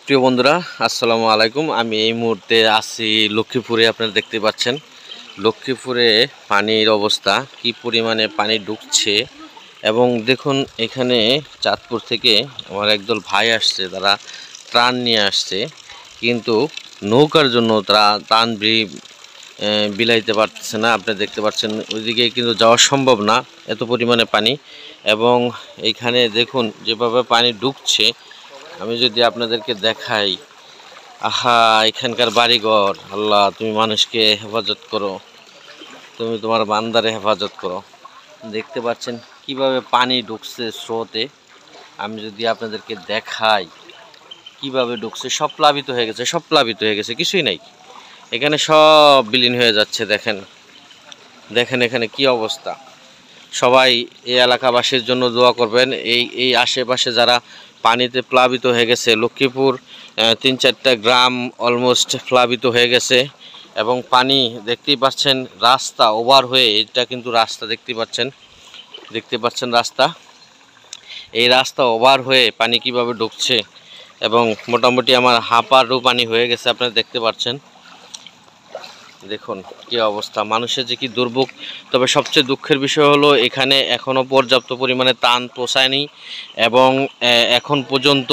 প্রিয় বন্ধুরা, আসসালামু আলাইকুম। আমি এই মুহূর্তে আছি লক্ষ্মীপুরে। আপনারা দেখতে পাচ্ছেন লক্ষ্মীপুরে পানির অবস্থা, কি পরিমাণে পানি ঢুকছে। এবং দেখুন, এখানে চাঁদপুর থেকে আমার একদল ভাই আসছে, তারা ত্রাণ নিয়ে আসছে, কিন্তু নৌকার জন্য তারা ত্রাণ বিলাইতে পারতেছে না। আপনি দেখতে পাচ্ছেন ওইদিকে কিন্তু যাওয়া সম্ভব না, এত পরিমাণে পানি। এবং এইখানে দেখুন যেভাবে পানি ঢুকছে, আমি যদি আপনাদেরকে দেখাই, আহা, এখানকার বাড়িঘর, আল্লাহ তুমি মানুষকে হেফাজত করো, তুমি তোমার বান্দারে হেফাজত করো। দেখতে পাচ্ছেন কিভাবে পানি ঢুকছে স্রোতে। আমি যদি আপনাদেরকে দেখাই কিভাবে ঢুকছে, সব প্লাবিত হয়ে গেছে, সব প্লাবিত হয়ে গেছে, কিছুই নাই এখানে, সব বিলীন হয়ে যাচ্ছে। দেখেন দেখেন এখানে কি অবস্থা। সবাই এই এলাকাবাসীর জন্য দোয়া করবেন। এই আশেপাশে যারা পানিতে প্লাবিত হয়ে গেছে, লক্ষ্মীপুর ৩-৪টা গ্রাম অলমোস্ট প্লাবিত হয়ে গেছে। এবং পানি দেখতেই পাচ্ছেন, রাস্তা ওভার হয়ে, এটা কিন্তু রাস্তা দেখতে পাচ্ছেন রাস্তা, এই রাস্তা ওভার হয়ে পানি কিভাবে ঢুকছে। এবং মোটামুটি আমার হাঁপারও পানি হয়ে গেছে, আপনারা দেখতে পাচ্ছেন। দেখুন কি অবস্থা, মানুষের যে কি দুর্ভোগ। তবে সবচেয়ে দুঃখের বিষয় হলো এখানে এখনও পর্যাপ্ত পরিমাণে ত্রাণ পৌঁছায়নি। এবং এখন পর্যন্ত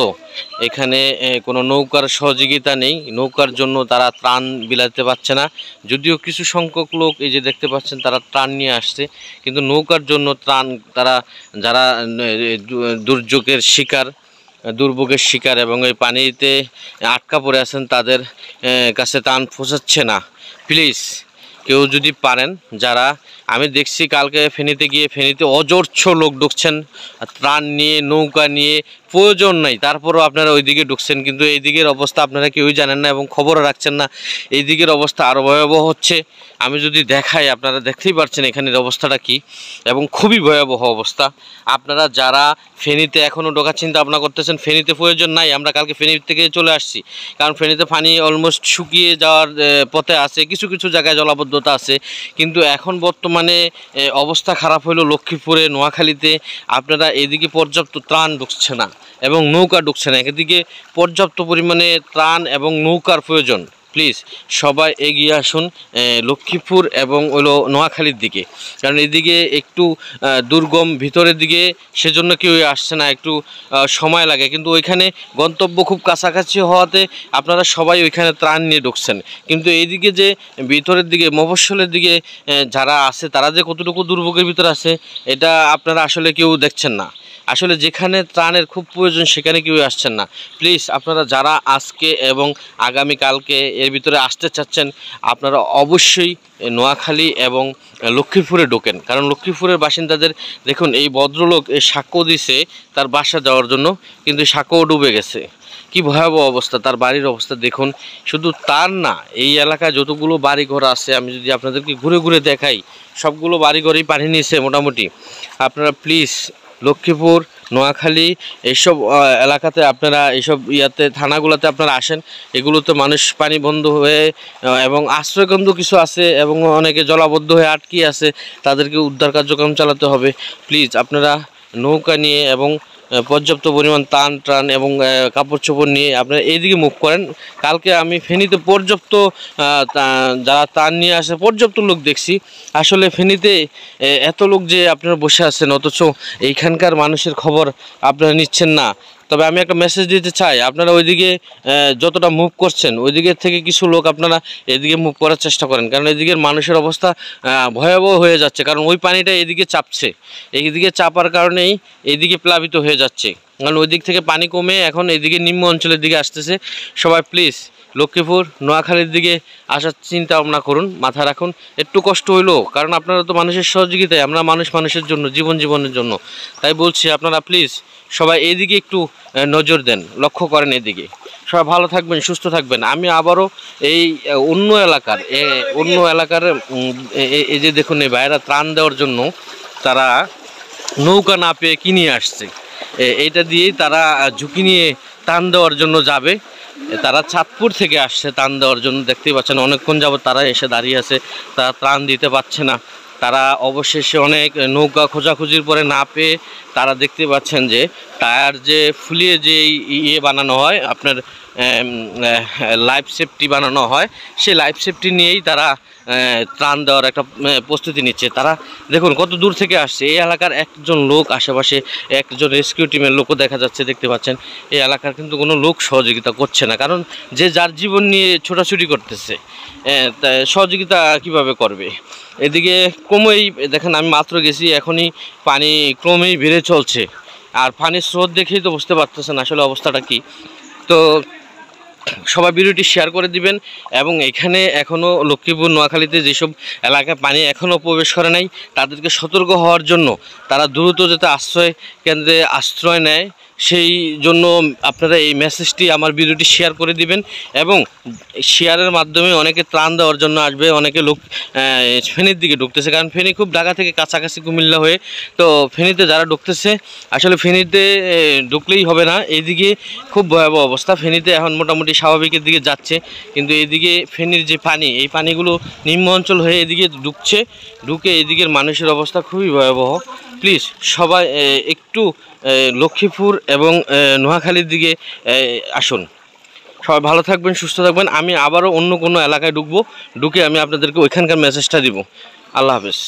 এখানে কোনো নৌকার সহযোগিতা নেই, নৌকার জন্য তারা ত্রাণ বিলাতে পারছে না। যদিও কিছু সংখ্যক লোক এই যে দেখতে পাচ্ছেন তারা ত্রাণ নিয়ে আসছে, কিন্তু নৌকার জন্য ত্রাণ তারা, যারা দুর্যোগের শিকার এবং এই পানিতে আটকা পড়ে আছেন, তাদের কাছে ত্রাণ পৌঁছাচ্ছে না। প্লিজ কেউ যদি পারেন, যারা, আমি দেখছি কালকে ফেনীতে গিয়ে, ফেনীতে অজস্র লোক ঢুকছেন ত্রাণ নিয়ে, নৌকা নিয়ে, প্রয়োজন নাই, তারপরও আপনারা ওই দিকে ঢুকছেন, কিন্তু এই দিকের অবস্থা আপনারা কেউই জানেন না এবং খবরও রাখছেন না। এই দিকের অবস্থা আরও ভয়াবহ হচ্ছে। আমি যদি দেখাই, আপনারা দেখতেই পাচ্ছেন এখানের অবস্থাটা কি, এবং খুবই ভয়াবহ অবস্থা। আপনারা যারা ফেনীতে এখনও ঢোকার চিন্তা ভাবনা করতেছেন, ফেনীতে প্রয়োজন নাই, আমরা কালকে ফেনী থেকে চলে আসছি, কারণ ফেনীতে পানি অলমোস্ট শুকিয়ে যাওয়ার পথে আছে, কিছু কিছু জায়গায় জলাবদ্ধতা আছে। কিন্তু এখন বর্তমানে অবস্থা খারাপ হলো লক্ষ্মীপুরে, নোয়াখালীতে। আপনারা এদিকে পর্যাপ্ত ত্রাণ ঢুকছে না এবং নৌকা ঢুকছে না, এদিকে পর্যাপ্ত পরিমাণে ত্রাণ এবং নৌকার প্রয়োজন। প্লিজ সবাই এগিয়ে আসুন লক্ষ্মীপুর এবং হলো নোয়াখালীর দিকে, কারণ এদিকে একটু দুর্গম ভিতরের দিকে, সেজন্য কেউ আসছে না, একটু সময় লাগে। কিন্তু ওইখানে গন্তব্য খুব কাছাকাছি হওয়াতে আপনারা সবাই ওইখানে ত্রাণ নিয়ে ঢুকছেন। কিন্তু এইদিকে যে ভিতরের দিকে, মফস্বলের দিকে যারা আছে, তারা যে কতটুকু দুর্ভোগের ভিতরে আছে, এটা আপনারা আসলে কেউ দেখছেন না। আসলে যেখানে ত্রাণের খুব প্রয়োজন সেখানে কেউ আসছেন না। প্লিজ আপনারা যারা আজকে এবং আগামীকালকে এর ভিতরে আসতে চাচ্ছেন, আপনারা অবশ্যই নোয়াখালী এবং লক্ষ্মীপুরে ঢোকেন, কারণ লক্ষ্মীপুরের বাসিন্দাদের দেখুন, এই ভদ্রলোক সাক্ষ্য দিছে তার বাসা যাওয়ার জন্য, কিন্তু সাক্ষ্যও ডুবে গেছে। কি ভয়াবহ অবস্থা, তার বাড়ির অবস্থা দেখুন। শুধু তার না, এই এলাকায় যতগুলো বাড়িঘর আছে, আমি যদি আপনাদেরকে ঘুরে ঘুরে দেখাই, সবগুলো বাড়িঘরেই পানি নিয়েছে মোটামুটি। আপনারা প্লিজ লক্ষ্মীপুর, নোয়াখালী এইসব এলাকাতে আপনারা, এইসব থানাগুলোতে আপনারা আসেন। এগুলোতে মানুষ পানি বন্ধ হয়ে এবং আশ্রয়কেন্দ্র কিছু আছে এবং অনেকে জলাবদ্ধ হয়ে আটকে আছে, তাদেরকে উদ্ধার কার্যক্রম চালাতে হবে। প্লিজ আপনারা নৌকা নিয়ে এবং পর্যাপ্ত পরিমাণ ত্রাণ এবং কাপড় চোপড় নিয়ে আপনারা এইদিকে মুভ করেন। কালকে আমি ফেনীতে পর্যাপ্ত যারা ত্রাণ নিয়ে আসে, পর্যাপ্ত লোক দেখছি। আসলে ফেনীতে এত লোক যে আপনারা বসে আছেন, অথচ এইখানকার মানুষের খবর আপনারা নিচ্ছেন না। তবে আমি একটা মেসেজ দিতে চাই, আপনারা ওইদিকে যতটা মুভ করছেন, ওই দিকের থেকে কিছু লোক আপনারা এদিকে মুভ করার চেষ্টা করেন, কারণ এদিকের মানুষের অবস্থা ভয়াবহ হয়ে যাচ্ছে। কারণ ওই পানিটা এদিকে চাপছে, এইদিকে চাপার কারণেই এইদিকে প্লাবিত হয়ে যাচ্ছে, কারণ ওই দিক থেকে পানি কমে এখন এইদিকে নিম্ন অঞ্চলের দিকে আসতেছে। সবাই প্লিজ লক্ষ্মীপুর, নোয়াখালীর দিকে আসার চিন্তা ভাবনা করুন, মাথা রাখুন। একটু কষ্ট হইলো, কারণ আপনারা তো মানুষের সহযোগিতায়, আমরা মানুষের জন্য, জীবনের জন্য। তাই বলছি আপনারা প্লিজ সবাই এইদিকে একটু নজর দেন, লক্ষ্য করেন এদিকে। সবাই ভালো থাকবেন, সুস্থ থাকবেন। আমি আবারও এই অন্য এলাকার এই যে দেখুন, এই ভাইয়েরা ত্রাণ দেওয়ার জন্য তারা নৌকা না পেয়ে কিনে আসছে, এইটা দিয়েই তারা ঝুঁকি নিয়ে ত্রাণ দেওয়ার জন্য যাবে। তারা চাঁদপুর থেকে আসছে ত্রাণ দেওয়ার জন্য। দেখতেই পাচ্ছেন অনেকক্ষণ যাবত তারা এসে দাঁড়িয়ে আছে, তারা ত্রাণ দিতে পারছে না। তারা অবশেষে অনেক নৌকা খোঁজাখুঁজির পরে না পেয়ে তারা দেখতে পাচ্ছেন যে টায়ার যে ফুলিয়ে যে ইয়ে বানানো হয় আপনার লাইফ সেফটি বানানো হয়, সেই লাইফ সেফটি নিয়েই তারা ত্রাণ দেওয়ার একটা প্রস্তুতি নিচ্ছে। তারা দেখুন কত দূর থেকে আসছে। এই এলাকার একজন লোক, আশেপাশে একজন রেস্কিউ টিমের লোকও দেখা যাচ্ছে, দেখতে পাচ্ছেন। এই এলাকার কিন্তু কোনো লোক সহযোগিতা করছে না, কারণ যে যার জীবন নিয়ে ছোটাছুটি করতেছে, সহযোগিতা কিভাবে করবে? এদিকে ক্রমেই দেখেন, আমি মাত্র গেছি, এখনই পানি ক্রমেই বেড়ে চলছে। আর পানির স্রোত দেখেই তো বুঝতে পারতেছেন আসলে অবস্থাটা কি। তো সবাই ভিডিওটি শেয়ার করে দিবেন। এবং এখানে এখনও লক্ষ্মীপুর নোয়াখালীতে যেসব এলাকায় পানি এখনও প্রবেশ করে নাই, তাদেরকে সতর্ক হওয়ার জন্য তারা দ্রুত যাতে আশ্রয় কেন্দ্রে আশ্রয় নেয়, সেই জন্য আপনারা এই মেসেজটি, আমার ভিডিওটি শেয়ার করে দিবেন। এবং শেয়ারের মাধ্যমে অনেকে ত্রাণ দেওয়ার জন্য আসবে। অনেকে লোক ফেনীর দিকে ঢুকতেছে, কারণ ফেনী খুব ঢাকা থেকে কাছাকাছি, কুমিল্লা হয়ে। তো ফেনীতে যারা ঢুকতেছে, আসলে ফেনীতে ঢুকলেই হবে না, এইদিকে খুব ভয়াবহ অবস্থা। ফেনীতে এখন মোটামুটি স্বাভাবিকের দিকে যাচ্ছে, কিন্তু এদিকে ফেনীর যে পানি, এই পানিগুলো নিম্ন অঞ্চল হয়ে এদিকে ঢুকে এদিকের মানুষের অবস্থা খুবই ভয়াবহ। প্লিজ সবাই একটু লক্ষ্মীপুর এবং নোয়াখালীর দিকে আসুন। সবাই ভালো থাকবেন, সুস্থ থাকবেন। আমি আবারও অন্য কোনো এলাকায় ঢুকে আমি আপনাদেরকে ওইখানকার মেসেজটা দিব। আল্লাহ হাফেজ।